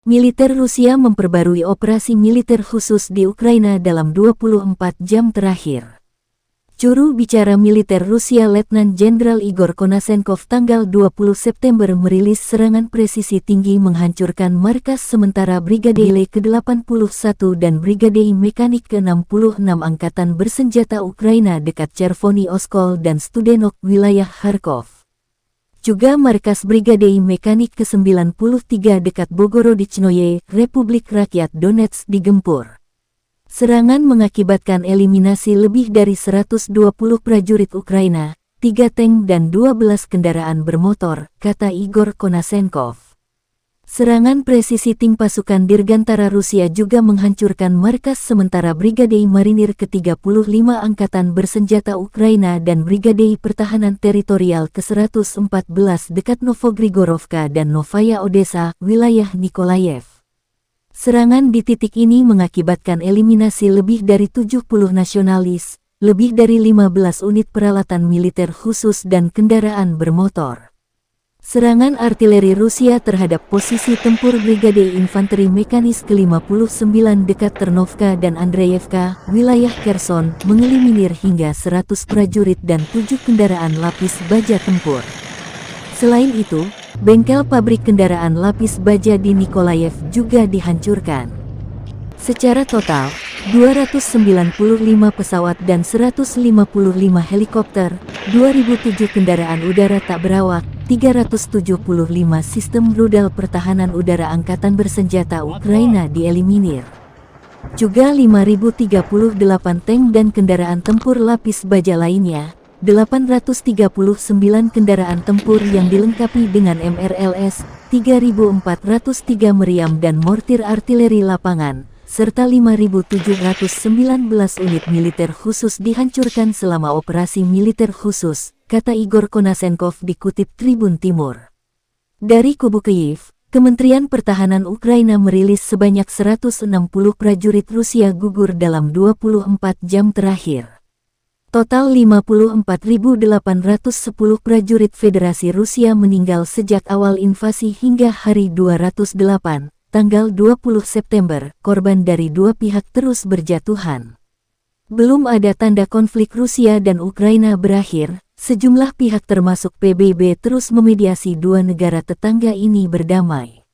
Militer Rusia memperbarui operasi militer khusus di Ukraina dalam 24 jam terakhir. Juru bicara militer Rusia Letnan Jenderal Igor Konasenkov tanggal 20 September merilis serangan presisi tinggi menghancurkan markas sementara Brigade ke-81 dan Brigade Mekanik ke-66 Angkatan Bersenjata Ukraina dekat Chervony Oskol dan Studenok wilayah Kharkov. Juga markas Brigade Mekanik ke-93 dekat Bogorodichnoye, Republik Rakyat Donetsk digempur. Serangan mengakibatkan eliminasi lebih dari 120 prajurit Ukraina, 3 tank dan 12 kendaraan bermotor, kata Igor Konasenkov. Serangan presisi tim pasukan Dirgantara Rusia juga menghancurkan markas sementara Brigade Marinir ke-35 Angkatan Bersenjata Ukraina dan Brigade Pertahanan Teritorial ke-114 dekat Novogrigorovka dan Novaya Odessa, wilayah Nikolayev. Serangan di titik ini mengakibatkan eliminasi lebih dari 70 nasionalis, lebih dari 15 unit peralatan militer khusus dan kendaraan bermotor. Serangan artileri Rusia terhadap posisi tempur Brigade Infanteri Mekanis ke-59 dekat Ternovka dan Andreyevka, wilayah Kherson, mengeliminir hingga 100 prajurit dan 7 kendaraan lapis baja tempur. Selain itu, bengkel pabrik kendaraan lapis baja di Nikolayev juga dihancurkan. Secara total, 295 pesawat dan 155 helikopter, 2007 kendaraan udara tak berawak, 375 sistem rudal pertahanan udara Angkatan Bersenjata Ukraina dieliminir. Juga 5.038 tank dan kendaraan tempur lapis baja lainnya, 839 kendaraan tempur yang dilengkapi dengan MRLS, 3.403 meriam dan mortir artileri lapangan, serta 5.719 unit militer khusus dihancurkan selama operasi militer khusus, kata Igor Konasenkov dikutip Tribun Timur. Dari kubu Kyiv, Kementerian Pertahanan Ukraina merilis sebanyak 160 prajurit Rusia gugur dalam 24 jam terakhir. Total 54.810 prajurit Federasi Rusia meninggal sejak awal invasi hingga hari 208. Tanggal 20 September, korban dari dua pihak terus berjatuhan. Belum ada tanda konflik Rusia dan Ukraina berakhir, sejumlah pihak termasuk PBB terus memediasi dua negara tetangga ini berdamai.